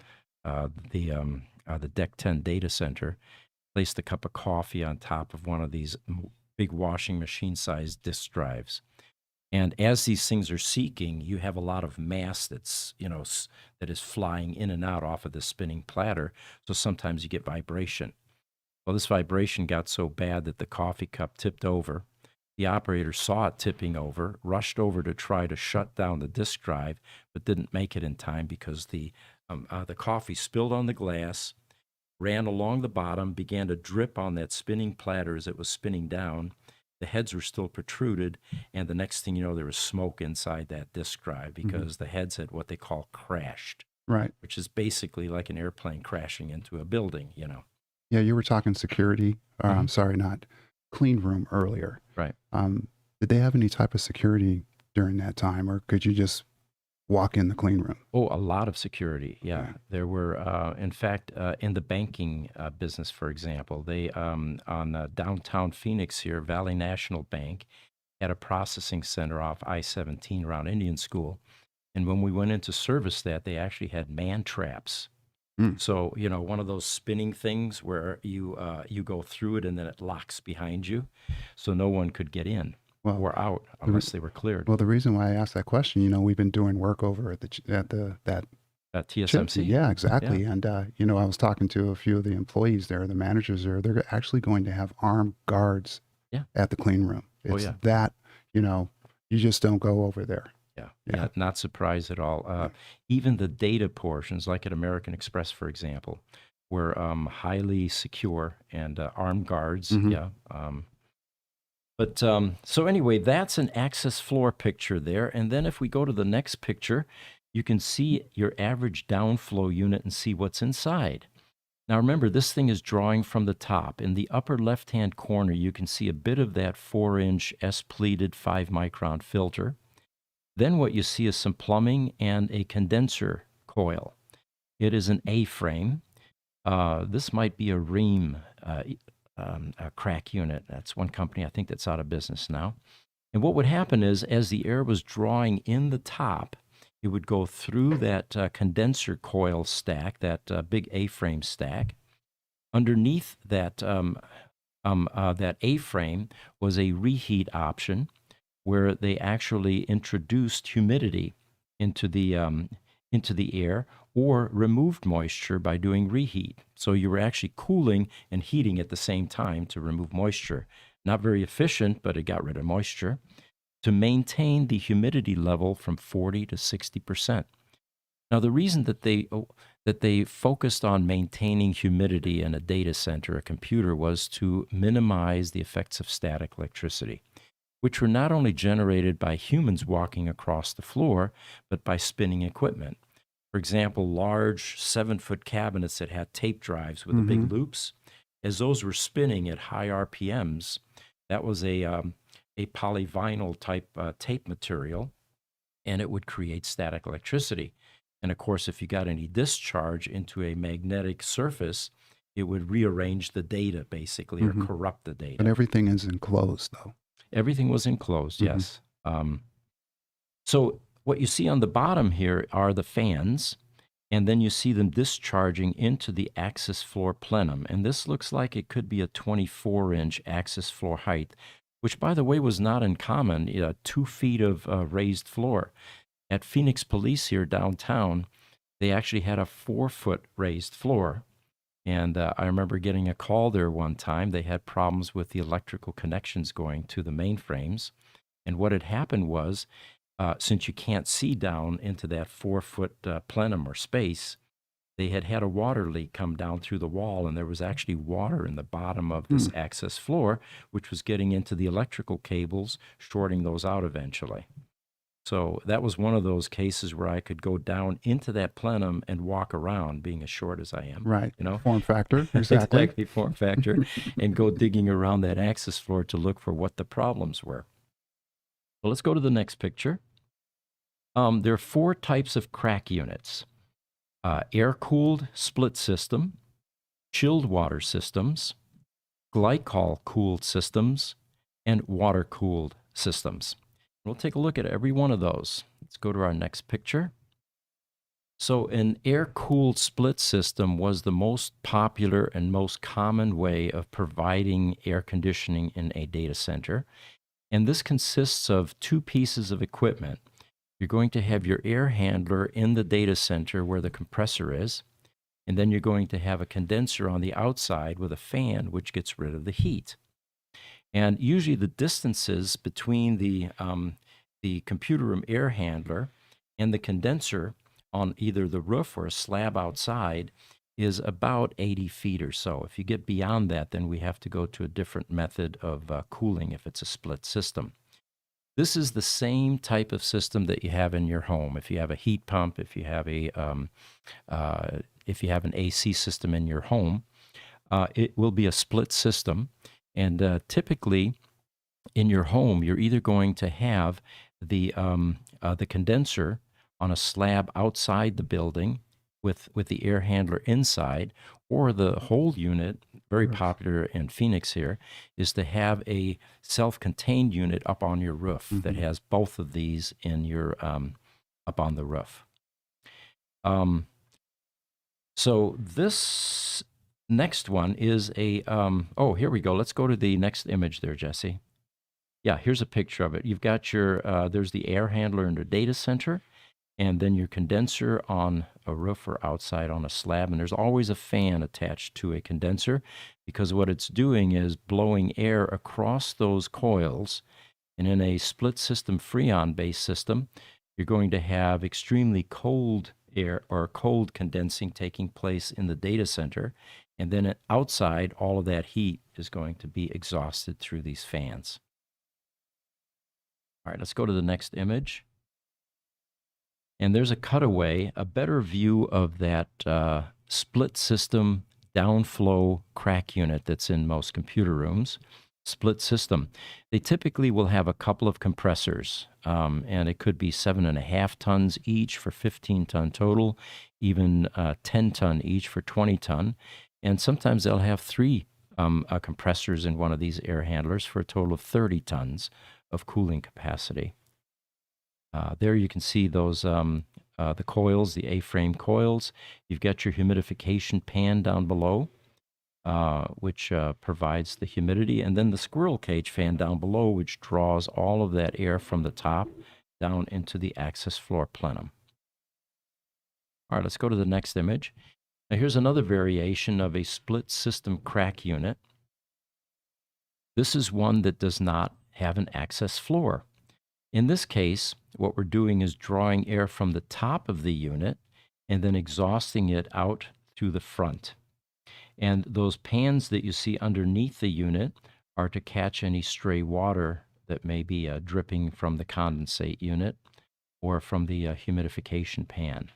Deck 10 data center, placed a cup of coffee on top of one of these big washing machine-sized disk drives. And as these things are seeking, you have a lot of mass that's, that is flying in and out off of the spinning platter. So sometimes you get vibration. Well, this vibration got so bad that the coffee cup tipped over. The operator saw it tipping over, rushed over to try to shut down the disk drive, but didn't make it in time because the coffee spilled on the glass, ran along the bottom, began to drip on that spinning platter as it was spinning down. The heads were still protruded, and the next thing you know, there was smoke inside that disk drive because the heads had what they call crashed, Right. which is basically like an airplane crashing into a building, Yeah, you were talking security. I'm Mhm. sorry, not clean room earlier. Right. Did they have any type of security during that time, or could you just walk in the clean room? Oh, a lot of security. Yeah, Yeah. there were. In fact, in the banking business, for example, they on downtown Phoenix here, Valley National Bank had a processing center off I-17 around Indian School, and when we went in to service that, they actually had man traps. Mm. So one of those spinning things where you go through it and then it locks behind you, so no one could get in Well, or out unless they were cleared. well, the reason why I asked that question, we've been doing work over at that TSMC. Yeah, exactly. And I was talking to a few of the employees there, the managers there. They're actually going to have armed guards Yeah. at the clean room. Oh, It's yeah. that you just don't go over there. Yeah, Yeah. not surprised at all. Even the data portions, like at American Express, for example, were highly secure and armed guards. Mhm. Yeah. So anyway, that's an access floor picture there. And then if we go to the next picture, you can see your average downflow unit and see what's inside. Now remember, this thing is drawing from the top. In the upper left-hand corner, you can see a bit of that 4-inch S-pleated 5-micron filter. Then what you see is some plumbing and a condenser coil. It is an A-frame. This might be a Ream a CRAC unit. That's one company I think that's out of business now. And what would happen is as the air was drawing in the top, it would go through that condenser coil stack, that big A-frame stack. Underneath that A-frame was a reheat option where they actually introduced humidity into the air or removed moisture by doing reheat. So you were actually cooling and heating at the same time to remove moisture. Not very efficient, but it got rid of moisture to maintain the humidity level from 40 to 60%. Now, the reason that that they focused on maintaining humidity in a data center, a computer, was to minimize the effects of static electricity, which were not only generated by humans walking across the floor, but by spinning equipment. For example, large 7-foot cabinets that had tape drives with the big loops, as those were spinning at high RPMs, that was a polyvinyl type tape material, and it would create static electricity. And of course, if you got any discharge into a magnetic surface, it would rearrange the data basically, or corrupt the data. And everything is enclosed, though. Everything was enclosed, yes. So what you see on the bottom here are the fans, and then you see them discharging into the access floor plenum. And this looks like it could be a 24-inch access floor height, which, by the way, was not uncommon, 2 feet of raised floor. At Phoenix Police here downtown, they actually had a 4-foot raised floor. And I remember getting a call there one time. They had problems with the electrical connections going to the mainframes. And what had happened was, since you can't see down into that 4-foot plenum or space, they had a water leak come down through the wall, and there was actually water in the bottom of this access floor, which was getting into the electrical cables, shorting those out eventually. So that was one of those cases where I could go down into that plenum and walk around, being as short as I am. Right. You know? Form factor. Exactly. Exactly, form factor, and go digging around that access floor to look for what the problems were. Well, let's go to the next picture. There are 4 types of CRAC units. Air-cooled split system, chilled water systems, glycol-cooled systems, and water-cooled systems. We'll take a look at every one of those. Let's go to our next picture. So an air-cooled split system was the most popular and most common way of providing air conditioning in a data center. And this consists of 2 pieces of equipment. You're going to have your air handler in the data center where the compressor is, and then you're going to have a condenser on the outside with a fan which gets rid of the heat. And usually the distances between the computer room air handler and the condenser on either the roof or a slab outside is about 80 feet or so. If you get beyond that, then we have to go to a different method of cooling if it's a split system. This is the same type of system that you have in your home. If you have a heat pump, if you have an AC system in your home, it will be a split system. And typically, in your home, you're either going to have the condenser on a slab outside the building with the air handler inside, or the whole unit, very popular in Phoenix here, is to have a self-contained unit up on your roof that has both of these in your up on the roof. So this next one is a oh, here we go. Let's go to the next image there, Jesse. Yeah, here's a picture of it. You've got your there's the air handler in the data center, and then your condenser on a roof or outside on a slab. And there's always a fan attached to a condenser, because what it's doing is blowing air across those coils. And in a split system Freon-based system, you're going to have extremely cold air or cold condensing taking place in the data center. And then outside, all of that heat is going to be exhausted through these fans. All right, let's go to the next image. And there's a cutaway, a better view of that split system downflow CRAC unit that's in most computer rooms. Split system. They typically will have a couple of compressors, and it could be 7.5 tons each for 15-ton total, even 10-ton each for 20-ton. And sometimes they'll have 3 compressors in one of these air handlers for a total of 30 tons of cooling capacity. There you can see those the coils, the A-frame coils. You've got your humidification pan down below, which provides the humidity, and then the squirrel cage fan down below, which draws all of that air from the top down into the access floor plenum. All right, let's go to the next image. Now here's another variation of a split system CRAC unit. This is one that does not have an access floor. In this case, what we're doing is drawing air from the top of the unit and then exhausting it out to the front. And those pans that you see underneath the unit are to catch any stray water that may be dripping from the condensate unit or from the humidification pan.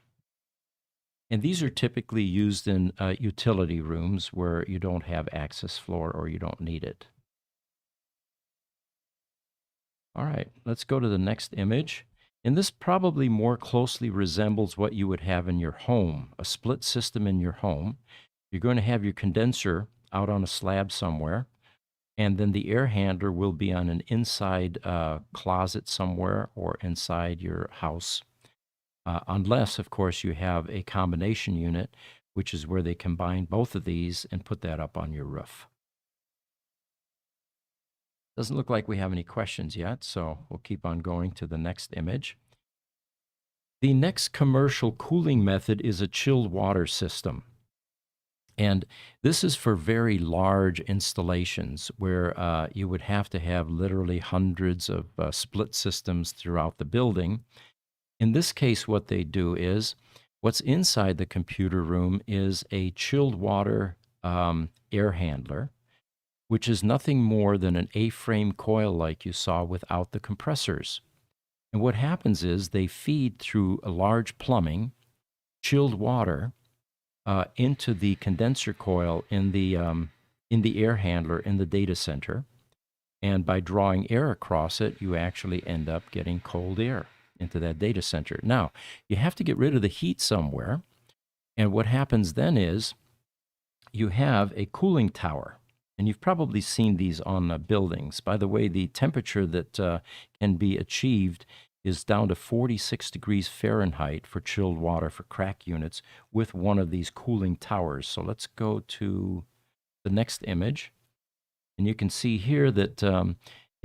And these are typically used in utility rooms where you don't have access floor or you don't need it. All right, let's go to the next image. And this probably more closely resembles what you would have in your home, a split system in your home. You're going to have your condenser out on a slab somewhere, and then the air handler will be on an inside closet somewhere or inside your house. Unless, of course, you have a combination unit, which is where they combine both of these and put that up on your roof. Doesn't look like we have any questions yet, so we'll keep on going to the next image. The next commercial cooling method is a chilled water system. And this is for very large installations where you would have to have literally hundreds of split systems throughout the building. In this case, what they do is, what's inside the computer room is a chilled water air handler, which is nothing more than an A-frame coil like you saw without the compressors. And what happens is they feed through a large plumbing, chilled water, into the condenser coil in the air handler in the data center. And by drawing air across it, you actually end up getting cold air into that data center. Now, you have to get rid of the heat somewhere. And what happens then is you have a cooling tower. And you've probably seen these on buildings. By the way, the temperature that can be achieved is down to 46 degrees Fahrenheit for chilled water for CRAC units with one of these cooling towers. So let's go to the next image. And you can see here that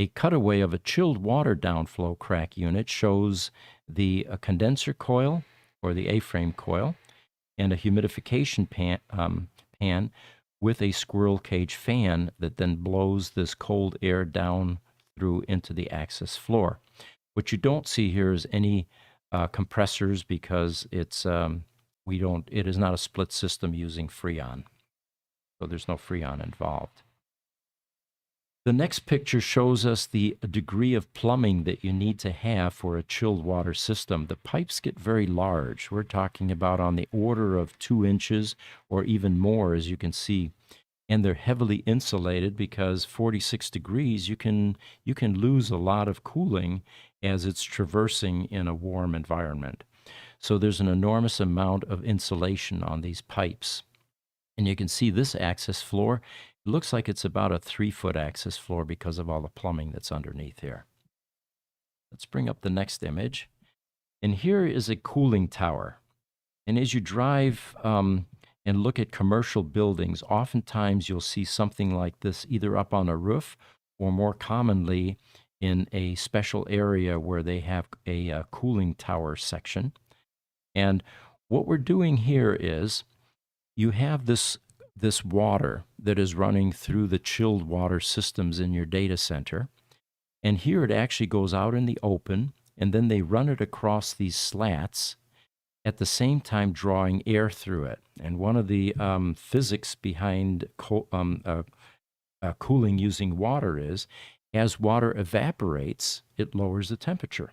a cutaway of a chilled water downflow CRAC unit shows the condenser coil or the A-frame coil and a humidification pan with a squirrel cage fan that then blows this cold air down through into the access floor. What you don't see here is any compressors because it is not a split system using Freon. So there's no Freon involved. The next picture shows us the degree of plumbing that you need to have for a chilled water system. The pipes get very large. We're talking about on the order of 2 inches or even more, as you can see. And they're heavily insulated because 46 degrees, you can lose a lot of cooling as it's traversing in a warm environment. So there's an enormous amount of insulation on these pipes. And you can see this access floor. It looks like it's about a 3-foot access floor because of all the plumbing that's underneath here. Let's bring up the next image. And here is a cooling tower. And as you drive and look at commercial buildings, oftentimes you'll see something like this either up on a roof or more commonly in a special area where they have a cooling tower section. And what we're doing here is you have this water that is running through the chilled water systems in your data center. And here it actually goes out in the open, and then they run it across these slats at the same time drawing air through it. And one of the physics behind cooling using water is, as water evaporates, it lowers the temperature.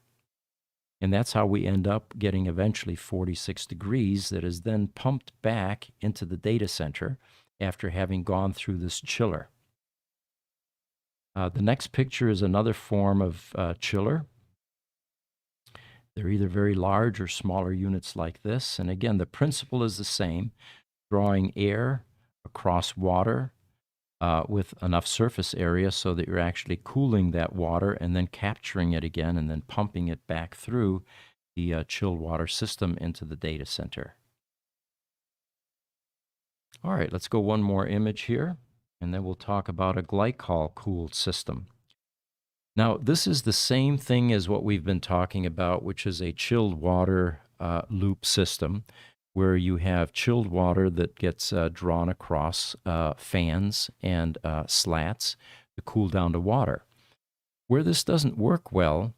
And that's how we end up getting eventually 46 degrees that is then pumped back into the data center after having gone through this chiller. The next picture is another form of chiller. They're either very large or smaller units like this. And again, the principle is the same, drawing air across water with enough surface area so that you're actually cooling that water and then capturing it again and then pumping it back through the chilled water system into the data center. All right, let's go one more image here, and then we'll talk about a glycol cooled system. Now, this is the same thing as what we've been talking about, which is a chilled water loop system, where you have chilled water that gets drawn across fans and slats to cool down the water. Where this doesn't work well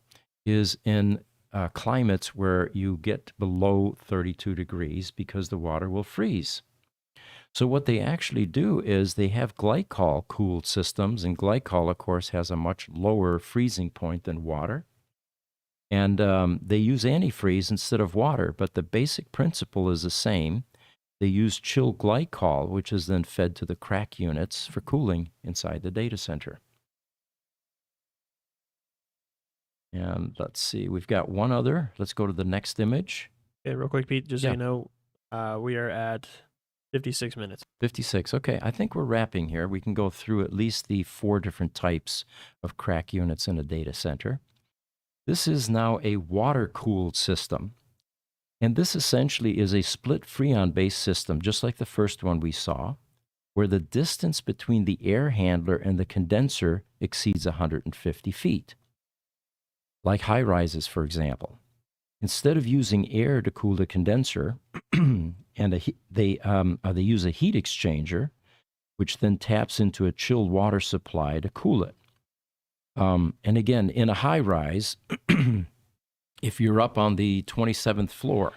is in climates where you get below 32 degrees because the water will freeze. So what they actually do is they have glycol cooled systems, and glycol, of course, has a much lower freezing point than water. And they use antifreeze instead of water, but the basic principle is the same. They use chilled glycol, which is then fed to the CRAC units for cooling inside the data center. And let's see, we've got one other. Let's go to the next image. Okay, real quick, Pete, just so Yeah. you know, we are at 56 minutes. 56. Okay, I think we're wrapping here. We can go through at least the 4 different types of CRAC units in a data center. This is now a water-cooled system. And this essentially is a split Freon-based system, just like the first one we saw, where the distance between the air handler and the condenser exceeds 150 feet. Like high-rises, for example. Instead of using air to cool the condenser, they use a heat exchanger, which then taps into a chilled water supply to cool it. And again, in a high-rise, if you're up on the 27th floor,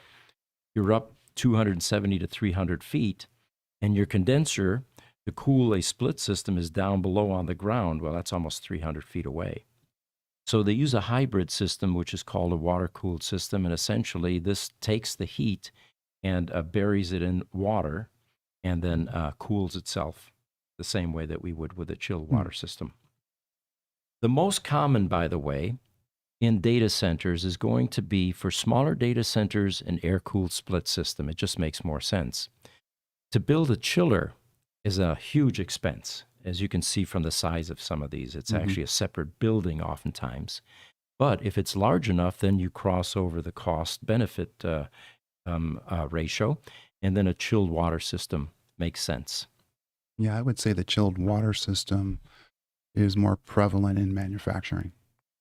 you're up 270 to 300 feet, and your condenser to cool a split system is down below on the ground. Well, that's almost 300 feet away. So they use a hybrid system, which is called a water-cooled system, and essentially this takes the heat and buries it in water and then cools itself the same way that we would with a chilled water system. The most common, by the way, in data centers is going to be for smaller data centers an air-cooled split system. It just makes more sense. To build a chiller is a huge expense. As you can see from the size of some of these, it's actually a separate building oftentimes. But if it's large enough, then you cross over the cost-benefit ratio, and then a chilled water system makes sense. Yeah, I would say the chilled water system is more prevalent in manufacturing.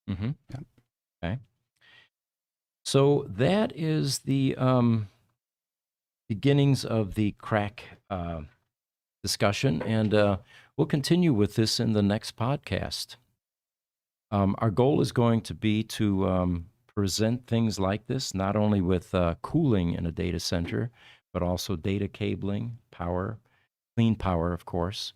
Mm-hmm. Yeah. Okay. So that is the beginnings of the CRAC discussion, and we'll continue with this in the next podcast. Our goal is going to be to present things like this, not only with cooling in a data center, but also data cabling, power, clean power, of course,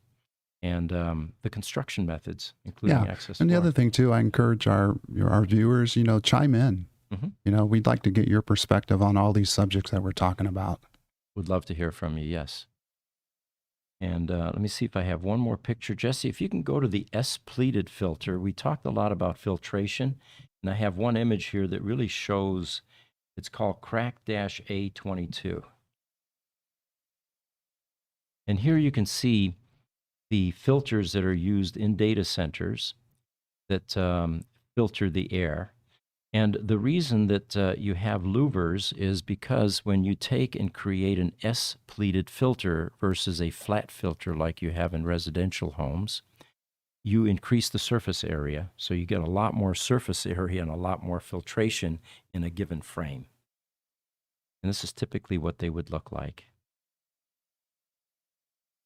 and the construction methods, including access. And the floor. other thing too, I encourage our viewers, chime in. Mm-hmm. We'd like to get your perspective on all these subjects that we're talking about. Would love to hear from you, yes. And let me see if I have one more picture. Jesse, if you can go to the S-pleated filter. We talked a lot about filtration, and I have one image here that really shows, it's called CRAC-A22. And here you can see the filters that are used in data centers that filter the air. And the reason that you have louvers is because when you take and create an S-pleated filter versus a flat filter like you have in residential homes, you increase the surface area. So you get a lot more surface area and a lot more filtration in a given frame. And this is typically what they would look like.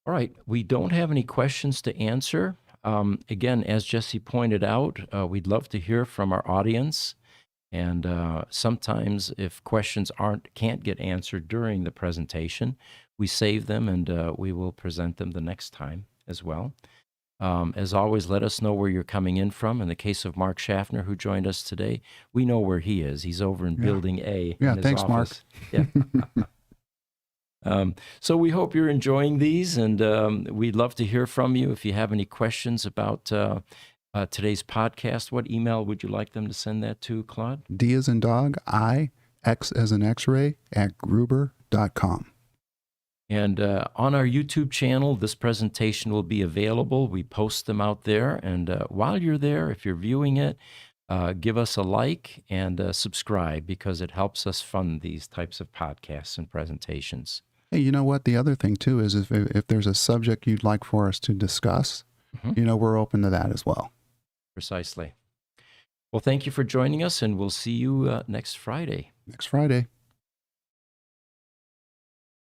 All right, we don't have any questions to answer. Again, as Jesse pointed out, we'd love to hear from our audience. And sometimes if questions can't get answered during the presentation, we save them and we will present them the next time as well. As always, let us know where you're coming in from. In the case of Mark Schaffner, who joined us today, we know where he is. He's over in Building A. Yeah, in his thanks, office. Mark. Yeah. So we hope you're enjoying these, and we'd love to hear from you. If you have any questions about today's podcast, what email would you like them to send that to, Claude? D as in dog, I, X as in X-ray, @gruber.com. And on our YouTube channel, this presentation will be available. We post them out there. And while you're there, if you're viewing it, give us a like and subscribe, because it helps us fund these types of podcasts and presentations. Hey, you know what? The other thing too is if there's a subject you'd like for us to discuss, we're open to that as well. Precisely. Well, thank you for joining us, and we'll see you next Friday. Next Friday.